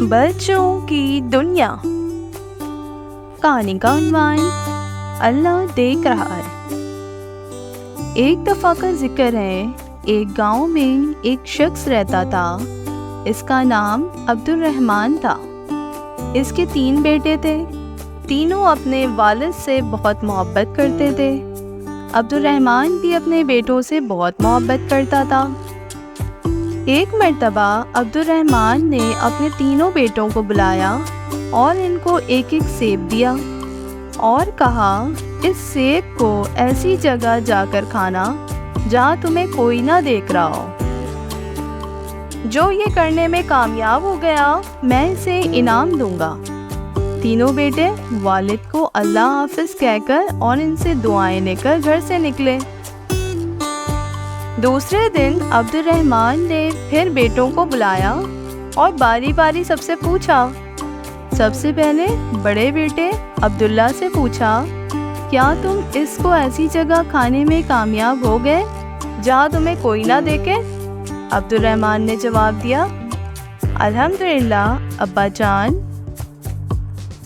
بچوں کی دنیا۔ کہانی کا عنوان اللہ دیکھ رہا ہے۔ ایک دفعہ کا ذکر ہے، ایک گاؤں میں ایک شخص رہتا تھا۔ اس کا نام عبد الرحمن تھا۔ اس کے 3 بیٹے تھے۔ تینوں اپنے والد سے بہت محبت کرتے تھے۔ عبد الرحمن بھی اپنے بیٹوں سے بہت محبت کرتا تھا۔ ایک مرتبہ عبد الرحمن نے اپنے تینوں بیٹوں کو بلایا اور ان کو ایک ایک سیب دیا اور کہا، اس سیب کو ایسی جگہ جا کر کھانا جہاں تمہیں کوئی نہ دیکھ رہا ہو۔ جو یہ کرنے میں کامیاب ہو گیا، میں اسے انعام دوں گا۔ تینوں بیٹے والد کو اللہ حافظ کہہ کر اور ان سے دعائیں لے کر گھر سے نکلے۔ دوسرے دن عبد الرحمن نے پھر بیٹوں کو بلایا اور باری باری سب سے پوچھا۔ سب سے پہلے بڑے بیٹے عبداللہ سے پوچھا، کیا تم اس کو ایسی جگہ کھانے میں کامیاب ہو گئے جہاں تمہیں کوئی نہ دیکھے؟ عبد الرحمن نے جواب دیا، الحمدللہ ابا جان،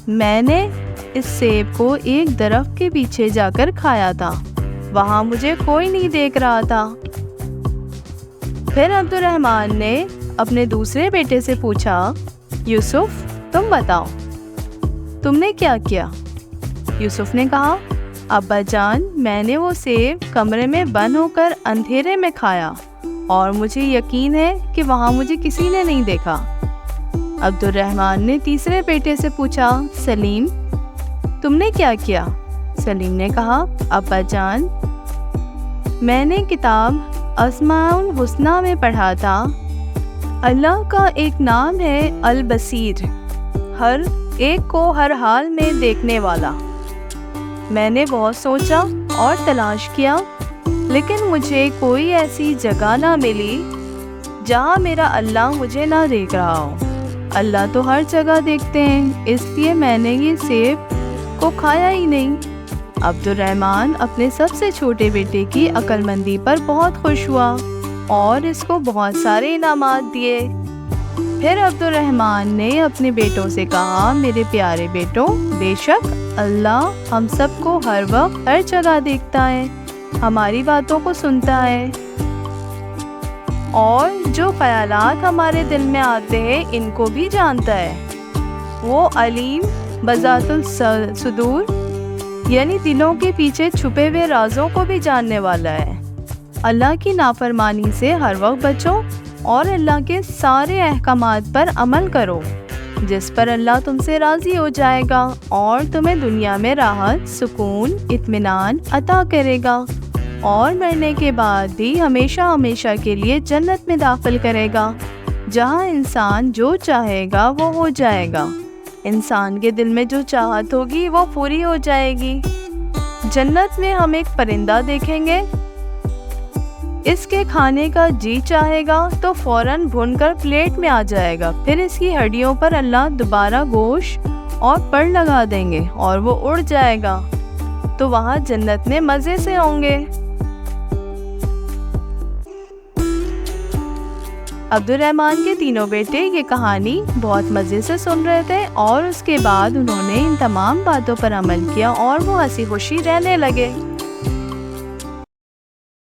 میں نے اس سیب کو ایک درخت کے پیچھے جا کر کھایا تھا، وہاں مجھے کوئی نہیں دیکھ رہا تھا۔ پھر عبد الرحمن نے اپنے دوسرے بیٹے سے پوچھا، یوسف تم بتاؤ، تم نے کیا کیا؟ یوسف نے کہا، ابا جان، میں نے وہ سیب کمرے میں بند ہو کر اندھیرے میں کھایا اور مجھے یقین ہے کہ وہاں مجھے کسی نے نہیں دیکھا۔ عبد الرحمن نے تیسرے بیٹے سے پوچھا، سلیم تم نے کیا کیا؟ سلیم نے کہا، ابا جان، میں نے کتاب اسماء الحسنی میں پڑھا تھا، اللہ کا ایک نام ہے البصیر، ہر ایک کو ہر حال میں دیکھنے والا۔ میں نے بہت سوچا اور تلاش کیا، لیکن مجھے کوئی ایسی جگہ نہ ملی جہاں میرا اللہ مجھے نہ دیکھ رہا ہو۔ اللہ تو ہر جگہ دیکھتے ہیں، اس لیے میں نے یہ سیب کو کھایا ہی نہیں۔ عبد الرحمن اپنے سب سے چھوٹے بیٹے کی عقل مندی پر بہت خوش ہوا اور اس کو بہت سارے انعامات دیے۔ پھر عبد الرحمن نے اپنے بیٹوں سے کہا، میرے پیارے بیٹوں، بے شک اللہ ہم سب کو ہر وقت ہر جگہ دیکھتا ہے، ہماری باتوں کو سنتا ہے اور جو خیالات ہمارے دل میں آتے ہیں ان کو بھی جانتا ہے۔ وہ علیم بذات الصدور، یعنی دلوں کے پیچھے چھپے ہوئے رازوں کو بھی جاننے والا ہے۔ اللہ کی نافرمانی سے ہر وقت بچو اور اللہ کے سارے احکامات پر عمل کرو، جس پر اللہ تم سے راضی ہو جائے گا اور تمہیں دنیا میں راحت، سکون، اطمینان عطا کرے گا اور مرنے کے بعد بھی ہمیشہ ہمیشہ کے لیے جنت میں داخل کرے گا، جہاں انسان جو چاہے گا وہ ہو جائے گا۔ انسان کے دل میں جو چاہت ہوگی وہ پوری ہو جائے گی۔ جنت میں ہم ایک پرندہ دیکھیں گے، اس کے کھانے کا جی چاہے گا تو فوراً بھون کر پلیٹ میں آ جائے گا، پھر اس کی ہڈیوں پر اللہ دوبارہ گوشت اور پر لگا دیں گے اور وہ اڑ جائے گا، تو وہاں جنت میں مزے سے ہوں گے۔ عبد الرحمن کے تینوں بیٹے یہ کہانی بہت مزے سے سن رہے تھے اور اس کے بعد انہوں نے ان تمام باتوں پر عمل کیا اور وہ ہنسی خوشی رہنے لگے۔